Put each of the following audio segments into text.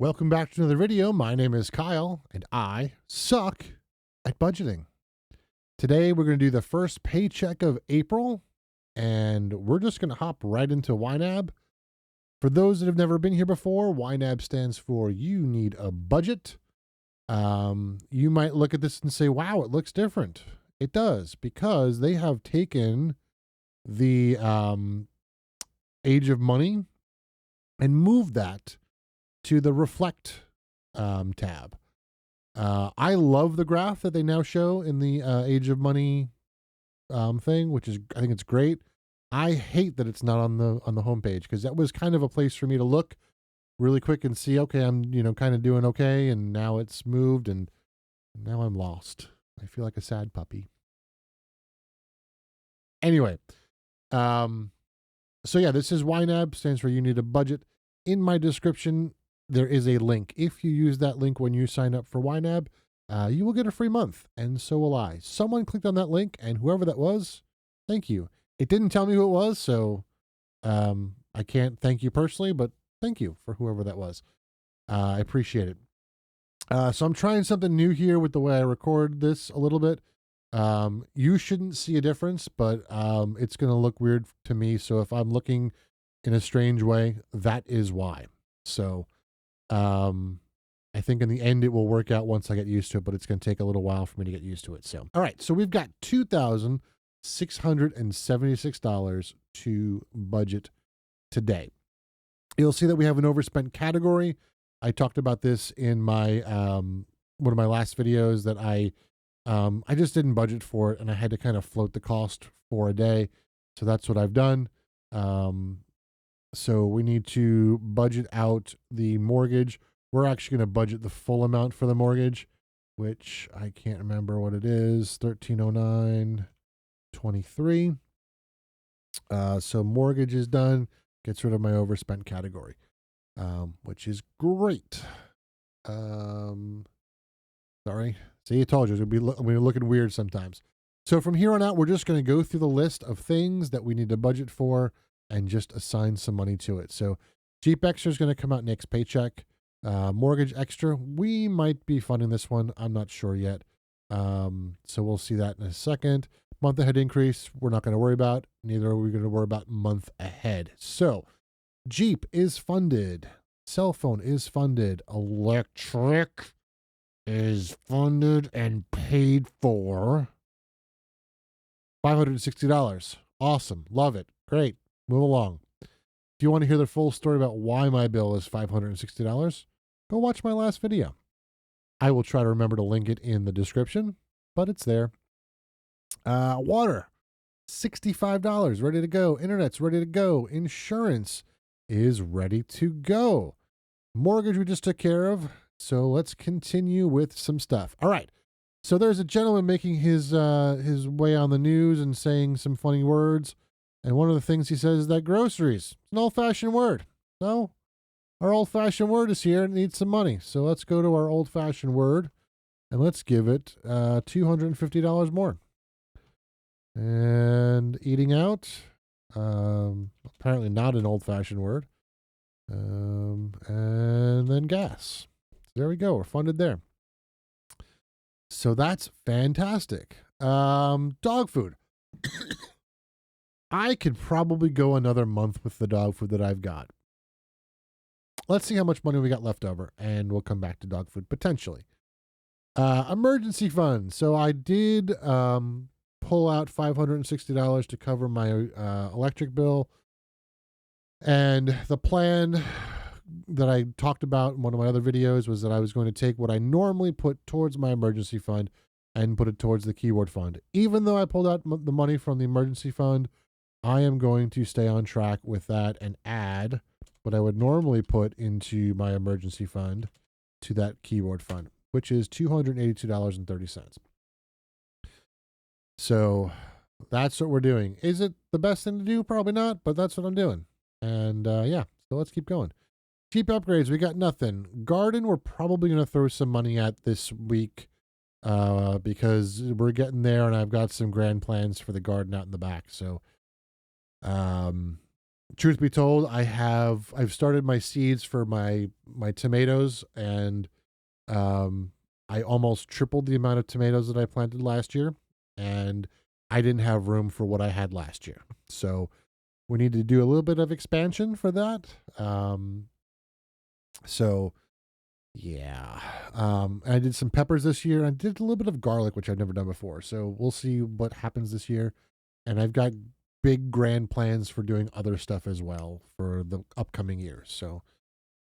Welcome back to another video. My name is Kyle, and I suck at budgeting. Today, we're going to do the first paycheck of April, and we're just going to hop right into YNAB. For those that have never been here before, YNAB stands for You Need a Budget. You might look at this and say, wow, it looks different. It does, because they have taken the age of money and moved that to the reflect tab. I love the graph that they now show in the age of money thing, which is, I think it's great. I hate that it's not on the homepage, because that was kind of a place for me to look really quick and see, okay, I'm kind of doing okay, and now it's moved, and now I'm lost. I feel like a sad puppy. Anyway, so yeah, this is YNAB, stands for You Need a Budget. In my description, there is a link. If you use that link when you sign up for YNAB, you will get a free month, and so will I. Someone clicked on that link, and whoever that was, thank you. It didn't tell me who it was, so I can't thank you personally, but thank you for whoever that was. I appreciate it. So I'm trying something new here with the way I record this a little bit. You shouldn't see a difference, but it's going to look weird to me. So if I'm looking in a strange way, that is why. So I think in the end it will work out once I get used to it, but it's going to take a little while for me to get used to it. So, all right. So we've got $2,676 to budget today. You'll see that we have an overspent category. I talked about this in my one of my last videos that I just didn't budget for it, and I had to kind of float the cost for a day. So that's what I've done. So we need to budget out the mortgage. We're actually going to budget the full amount for the mortgage, which I can't remember what it is, $1,309.23. So mortgage is done, gets rid of my overspent category, which is great. Sorry. See, I told you, we're looking weird sometimes. So from here on out, we're just going to go through the list of things that we need to budget for and just assign some money to it. So Jeep Extra is going to come out next paycheck. Mortgage Extra, we might be funding this one. I'm not sure yet. So we'll see that in a second. Month ahead increase, we're not going to worry about. Neither are we going to worry about month ahead. So Jeep is funded. Cell phone is funded. Electric is funded and paid for. $560. Awesome. Love it. Great. Move along. If you want to hear the full story about why my bill is $560, go watch my last video. I will try to remember to link it in the description, but it's there. Water, $65, ready to go. Internet's ready to go. Insurance is ready to go. Mortgage we just took care of, so let's continue with some stuff. All right. So there's a gentleman making his way on the news and saying some funny words. And one of the things he says is that groceries, it's an old-fashioned word. So our old-fashioned word is here and it needs some money. So let's go to our old-fashioned word and let's give it $250 more. And eating out, apparently not an old-fashioned word. And then gas. There we go. We're funded there. So that's fantastic. Dog food. I could probably go another month with the dog food that I've got. Let's see how much money we got left over, and we'll come back to dog food potentially. Emergency fund. So I did pull out $560 to cover my electric bill. And the plan that I talked about in one of my other videos was that I was going to take what I normally put towards my emergency fund and put it towards the keyword fund. Even though I pulled out the money from the emergency fund, I am going to stay on track with that and add what I would normally put into my emergency fund to that keyword fund, which is $282.30. So that's what we're doing. Is it the best thing to do? Probably not, but that's what I'm doing. And yeah, so let's keep going. Cheap upgrades, we got nothing. Garden, we're probably going to throw some money at this week because we're getting there, and I've got some grand plans for the garden out in the back. So truth be told, I've started my seeds for my tomatoes, and um, I almost tripled the amount of tomatoes that I planted last year, and I didn't have room for what I had last year. So we need to do a little bit of expansion for that. So yeah, I did some peppers this year. I did a little bit of garlic, which I've never done before. So we'll see what happens this year. And I've got big grand plans for doing other stuff as well for the upcoming years. So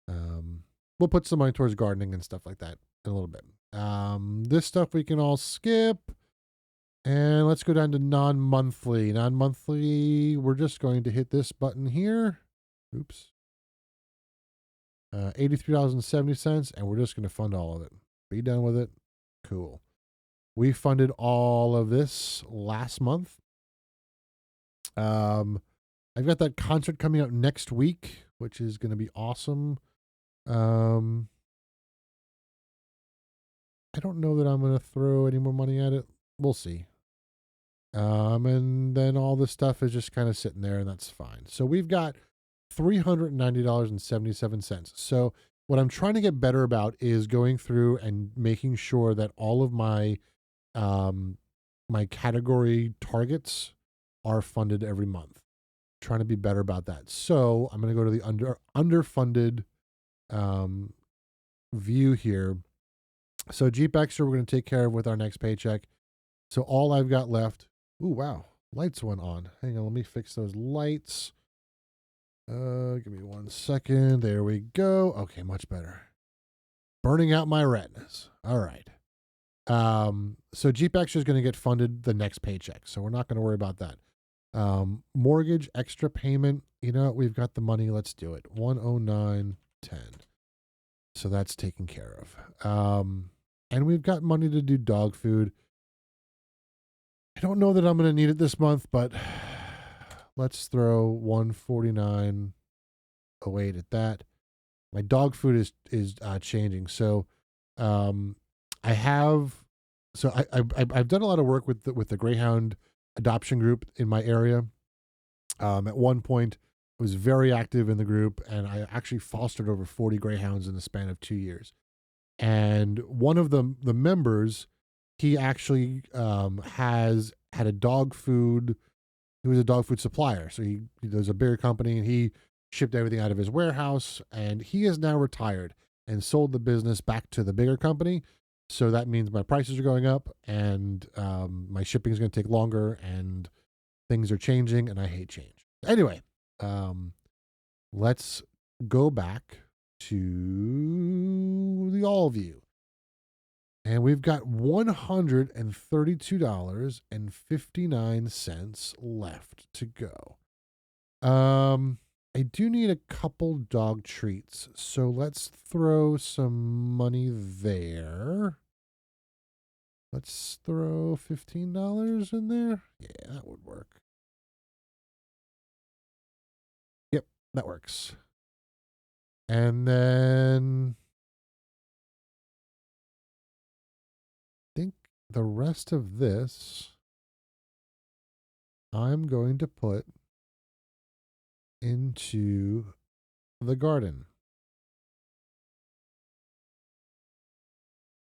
we'll put some money towards gardening and stuff like that in a little bit. This stuff we can all skip. And let's go down to non-monthly. Non-monthly, we're just going to hit this button here. Oops. $83.70, and we're just going to fund all of it. Be done with it. Cool. We funded all of this last month. I've got that concert coming out next week, which is going to be awesome. I don't know that I'm going to throw any more money at it. We'll see. And then all this stuff is just kind of sitting there, and that's fine. So we've got $390.77. So what I'm trying to get better about is going through and making sure that all of my my category targets are funded every month. Trying to be better about that. So I'm going to go to the underfunded view here. So Jeep Extra we're going to take care of with our next paycheck. So all I've got left. Ooh, wow. Lights went on. Hang on, let me fix those lights. Give me 1 second. There we go. Okay, much better. Burning out my retinas. All right. So Jeep Extra is going to get funded the next paycheck. So we're not going to worry about that. Mortgage extra payment. You know what? We've got the money. Let's do it. 109.10. So that's taken care of. And we've got money to do dog food. I don't know that I'm going to need it this month, but let's throw 149.08 at that. My dog food is changing. So I've done a lot of work with the Greyhound adoption group in my area. At one point, I was very active in the group, and I actually fostered over 40 Greyhounds in the span of 2 years. And one of the members, he actually has had a dog food. He was a dog food supplier, so there's a bigger company, and he shipped everything out of his warehouse. And he is now retired and sold the business back to the bigger company. So that means my prices are going up, and my shipping is going to take longer, and things are changing, and I hate change. Anyway, let's go back to the all view. And we've got $132.59 left to go. I do need a couple dog treats, so let's throw some money there. Let's throw $15 in there. Yeah, that would work. Yep, that works. And then I think the rest of this I'm going to put into the garden.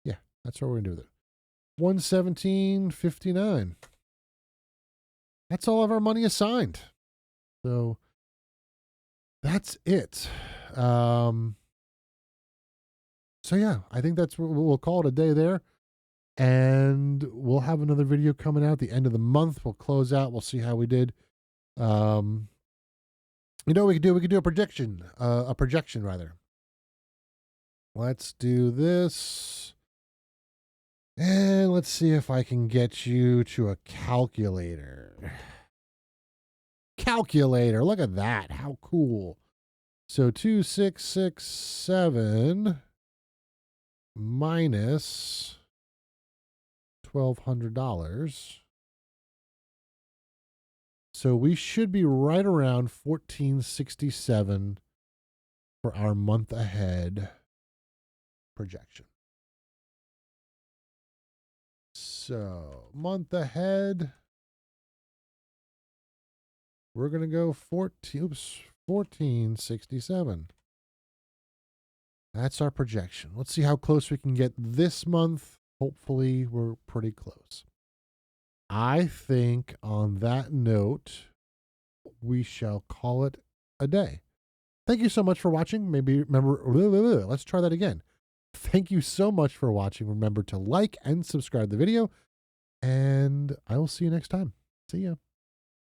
Yeah, that's what we're going to do with it. 117.59. That's all of our money assigned. So that's it. So yeah, I think that's what we'll call it a day there. And we'll have another video coming out at the end of the month. We'll close out. We'll see how we did. You know what we could do? We could do a projection rather. Let's do this. And let's see if I can get you to a calculator. Calculator. Look at that. How cool. So 2667 minus $1,200. So we should be right around 1467 for our month ahead projection. So month ahead. we're going to go 1467. That's our projection. Let's see how close we can get this month. Hopefully, we're pretty close. I think on that note, we shall call it a day. Thank you so much for watching. Maybe remember, let's try that again. Thank you so much for watching. Remember to like and subscribe the video, and I will see you next time. See ya.